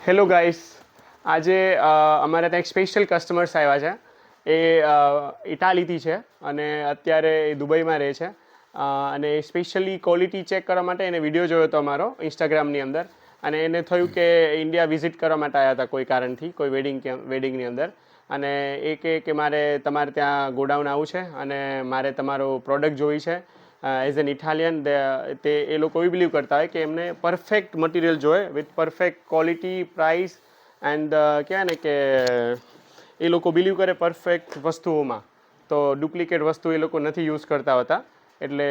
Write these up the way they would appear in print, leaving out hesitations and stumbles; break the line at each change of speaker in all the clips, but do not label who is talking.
Hello guys, આજે અમારે ત્યાં એક સ્પેશિયલ કસ્ટમર્સ આવ્યા છે. એ ઇટાલીથી છે અને અત્યારે એ દુબઈમાં રહે છે. અને સ્પેશિયલી ક્વોલિટી ચેક કરવા માટે એને વિડીયો જોયો હતો અમારો ઇન્સ્ટાગ્રામની અંદર. અને એને થયું કે ઇન્ડિયા વિઝિટ કરવા માટે આવ્યા હતા કોઈ કારણથી, કોઈ વેડિંગની અંદર. અને એ કહે કે મારે તમારે ત્યાં ગોડાઉન આવું છે અને મારે તમારો પ્રોડક્ટ જોઈ છે. એઝ એન ઇટાલિયન તે એ લોકો એવી બિલીવ કરતા હોય કે એમને પરફેક્ટ મટીરિયલ જોઈએ with perfect quality, price and કહેવાય ને કે એ લોકો બિલીવ કરે પરફેક્ટ વસ્તુઓમાં. તો ડુપ્લિકેટ વસ્તુ એ લોકો નથી યુઝ કરતા હોતા. એટલે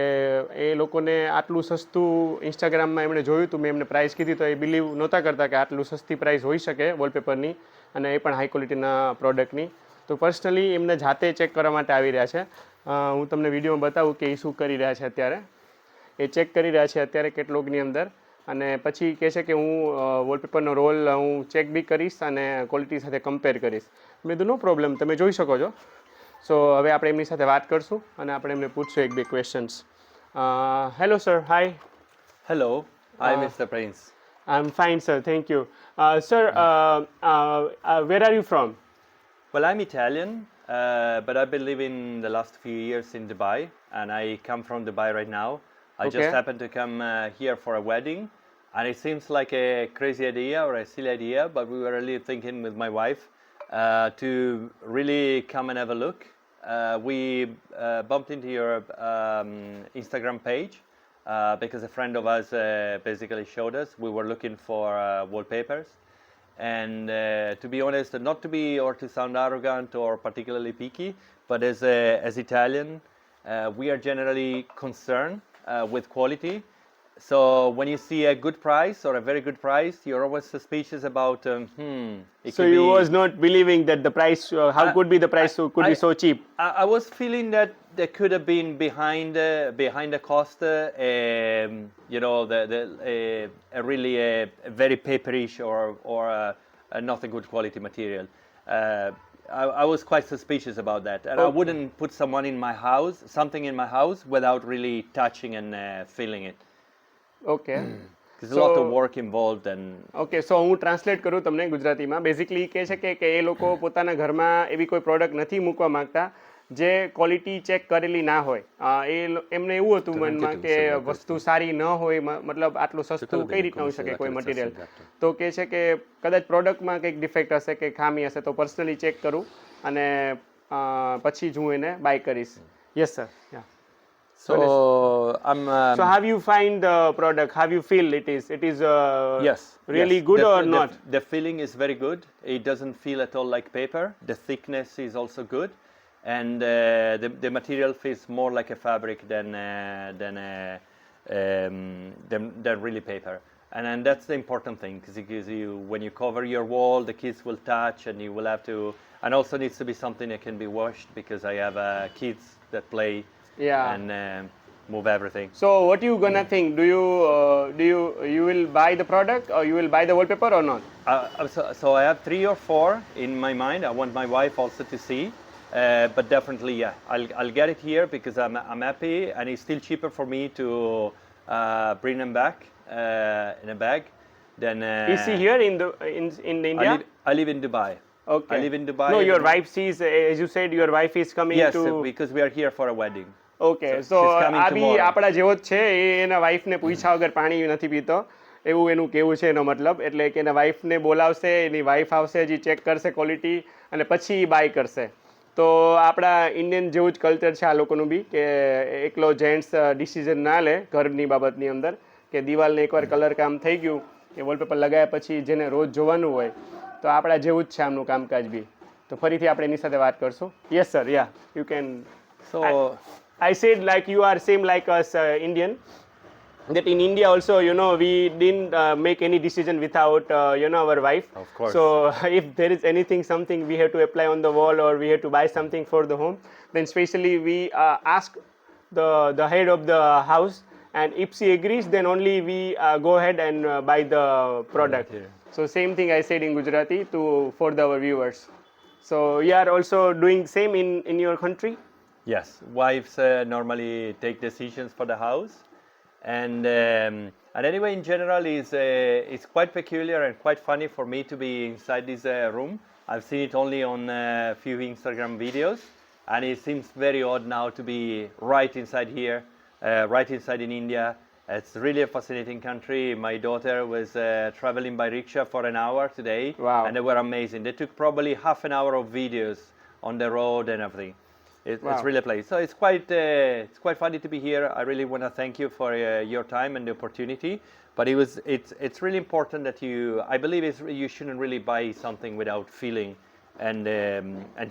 એ લોકોને આટલું સસ્તું ઇન્સ્ટાગ્રામમાં એમણે જોયું હતું, મેં એમને પ્રાઇસ કીધી તો એ બિલીવ નહોતા કરતા કે આટલું સસ્તી પ્રાઇસ હોઈ શકે વોલપેપરની, અને એ પણ હાઈ ક્વોલિટીના પ્રોડક્ટની. તો પર્સનલી એમને જાતે ચેક કરવા માટે આવી રહ્યા છે. હું તમને વિડીયોમાં બતાવું કે એ શું કરી રહ્યા છે અત્યારે. એ ચેક કરી રહ્યા છે અત્યારે કેટલોગની અંદર, અને પછી કહે છે કે હું વોલપેપરનો રોલ હું ચેક બી કરીશ અને ક્વોલિટી સાથે કમ્પેર કરીશ. મેં કીધું નો પ્રોબ્લેમ, તમે જોઈ શકો છો. સો હવે આપણે એમની સાથે વાત કરશું અને આપણે એમને પૂછશું એક બે questions. Hello sir, hi.
Hello, hi Mr. Prince.
I am fine sir, thank you. Sir, where are you from?
Well, I'm Italian, but I've been living the last few years in Dubai, and I come from Dubai right now. I
Okay.
just happened to come here for a wedding, and it seems like a crazy idea or a silly idea, but we were really thinking with my wife to really come and have a look. We bumped into your Instagram page because a friend of ours basically showed us. We were looking for wallpapers. And to be honest, not to be or to sound arrogant or particularly picky, but as Italian, we are generally concerned with quality. So when you see a good price or a very good price, you're always suspicious about. It
So
could
you
be,
was not believing that the price, how could be the price could be so cheap?
I was feeling that there could have been behind the cost, you know, a really a very paperish or a not a good quality material. I was quite suspicious about that, and I wouldn't put something in my house without really touching and feeling it.
Okay.
There's a lot of work involved and.
Okay, so હું translate કરું તમને ગુજરાતીમાં. Basically કહે છે કે એ લોકો પોતાના ઘરમાં એવી કોઈ પ્રોડક્ટ નથી મૂકવા માંગતા જે ક્વોલિટી ચેક કરેલી ના હોય. એમને એવું હતું મનમાં કે વસ્તુ સારી ન હોય, મતલબ આટલું સસ્તું કઈ રીતના હોઈ શકે કોઈ મટીરિયલ. તો કહે છે કે કદાચ પ્રોડક્ટમાં કંઈક ડિફેક્ટ હશે કે ખામી હશે તો પર્સનલી ચેક કરું અને પછી જ હું એને બાય કરીશ. Yes sir, yeah.
So I'm.
So how you find the product? How you feel it is? It is
Yes.
really
yes.
good
The-
or
the-
not?
The feeling is very good. It doesn't feel at all like paper. The thickness is also good, and the material feels more like a fabric than really paper. And that's the important thing, because it gives you, when you cover your wall, the kids will touch, and you will have to. And also needs to be something that can be washed, because I have kids that play.
Yeah.
And move everything.
So what you gonna think? Do you will buy the product or you will buy the wallpaper or not?
So I have 3 or 4 in my mind. I want my wife also to see, but definitely, yeah, I'll get it here because I'm happy, and it's still cheaper for me to bring them back in a bag than.
Is he here in India?
I live in Dubai.
Okay.
I live in Dubai.
No, your wife sees, as you said, your wife is coming
Yes,
to.
because we are here for a wedding.
Okay,
So
so
she's coming
આ બી
tomorrow.
આપણા જેવો જ છે. એ એના વાઈફને પૂછ્યા વગર પાણી નથી પીતો, એવું એનું કહેવું છે. એનો મતલબ એટલે કે એના વાઈફને બોલાવશે, એની વાઈફ આવશે, હજી ચેક કરશે ક્વોલિટી અને પછી બાય કરશે. તો આપણા ઇન્ડિયન જેવું જ કલ્ચર છે આ લોકોનું બી, કે એકલો જેન્ટ્સ ડિસિઝન ના લે ઘરની બાબતની અંદર, કે દિવાલને એકવાર કલર કામ થઈ ગયું કે વોલપેપર લગાવ્યા પછી જેને રોજ જોવાનું હોય, તો આપણા જેવું જ છે આમનું કામકાજ બી. તો ફરીથી આપણે એની સાથે વાત કરશું. Yes sir, yeah, you can.
So.
I said like you are same like us Indian, that in India also, you know, we didn't make any decision without you know, our wife.
Of course.
So if there is something we have to apply on the wall or we have to buy something for the home, then specially we ask the head of the house, and if she agrees, then only we go ahead and buy the product.
Material.
So same thing I said in Gujarati for our viewers. So you are also doing same in your country?
Yes, wives normally take decisions for the house, and And anyway, in general, it's quite peculiar and quite funny for me to be inside this room. I've seen it only on a few Instagram videos, and it seems very odd now to be right inside here, right inside in India. It's really a fascinating country. My daughter was traveling by rickshaw for an hour today,
Wow.
and they were amazing. They took probably half an hour of videos on the road and everything.
Wow.
It's really a place. So it's quite funny to be here. I really want to thank you for your time and the opportunity. But it's really important that I believe you shouldn't really buy something without feeling and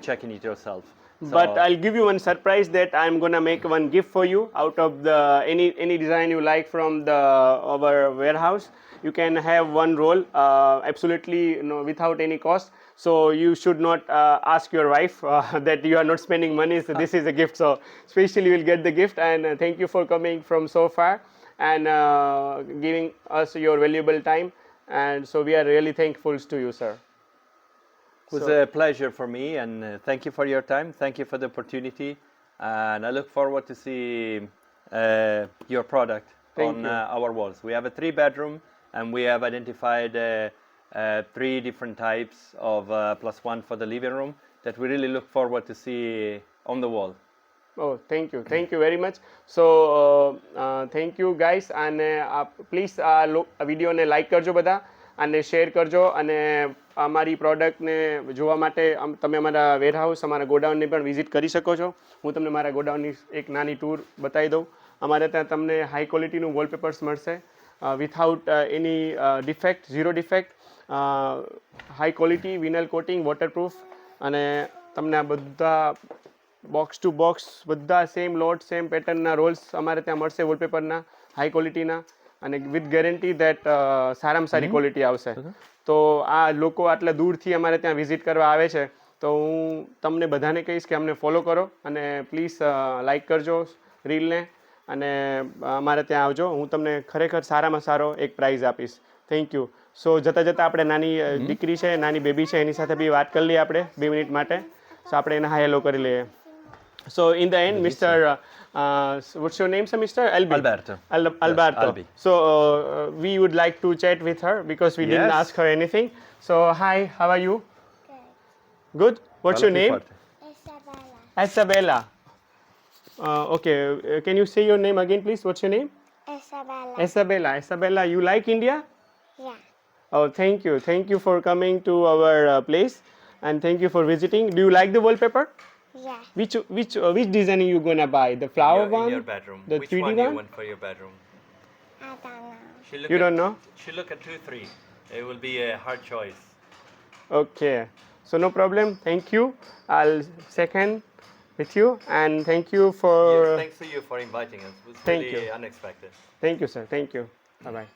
checking it yourself.
But I'll give you one surprise that I'm gonna make one gift for you out of the any design you like from our warehouse. You can have one roll absolutely without any cost. So you should not ask your wife that you are not spending money. So this is a gift. So especially you will get the gift. And thank you for coming from so far and giving us your valuable time. And so we are really thankful to you, sir.
It was a pleasure for me, and thank you for your time. Thank you for the opportunity, and I look forward to see your product
Thank
on
you.
Our walls. We have a 3-bedroom, and we have identified 3 different types of +1 for the living room that we really look forward to see on the wall.
Oh, thank you very much. So thank you guys, and please આ વિડીયોને like કરજો બધા અને share કરજો, અને અમારી પ્રોડક્ટને જોવા માટે તમે અમારા વેરહાઉસ, અમારા ગોડાઉનને પણ વિઝિટ કરી શકો છો. હું તમને મારા ગોડાઉનની એક નાની ટૂર બતાવી દઉં. અમારે ત્યાં તમને હાઈ ક્વોલિટીનું વોલપેપર્સ મળશે without any defect, zero defect, high quality vinyl coating, waterproof, અને તમને આ બધા બોક્સ ટુ બોક્સ બધા સેમ લોટ, સેમ પેટર્નના રોલ્સ અમારે ત્યાં મળશે વોલપેપરના હાઈ ક્વોલિટીના, અને વિથ ગેરંટી દેટ સારામાં સારી ક્વોલિટી આવશે. તો આ લોકો આટલા દૂરથી અમારે ત્યાં વિઝિટ કરવા આવે છે, તો હું તમને બધાને કહીશ કે અમને ફોલો કરો અને પ્લીઝ લાઈક કરજો રીલને, અને અમારે ત્યાં આવજો. હું તમને ખરેખર સારામાં સારો એક પ્રાઇઝ આપીશ. Thank you. સો જતાં જતાં આપણે નાની દીકરી છે, નાની બેબી છે, એની સાથે બી વાત કરી લઈએ આપણે 2 મિનિટ માટે. સો આપણે એને હાય હેલો કરી લઈએ. So in the end, Mr. What's your name, sir? Mr.
Alberto.
Alberto.
Albi.
So we would like to chat with her because we didn't
Yes.
ask her anything. So hi, how are you?
Good.
Good. What's your name?
Isabella.
Isabella. Okay. Can you say your name again, please? What's your name?
Isabella.
Isabella. Isabella, you like India?
Yeah.
Oh, thank you. Thank you for coming to our place, and thank you for visiting. Do you like the wallpaper?
Yeah.
Which design are you gonna buy? The flower one?
In your bedroom.
The
Which
3D
one do you
one?
want for your bedroom?
I don't know.
You don't know?
She look at 2, 3. It will be a hard choice.
Okay, so no problem. Thank you. I'll second with you, and thank you for.
Thanks to you for inviting us. It was
Thank
really
you.
unexpected.
Thank you, sir. Thank you. Bye bye.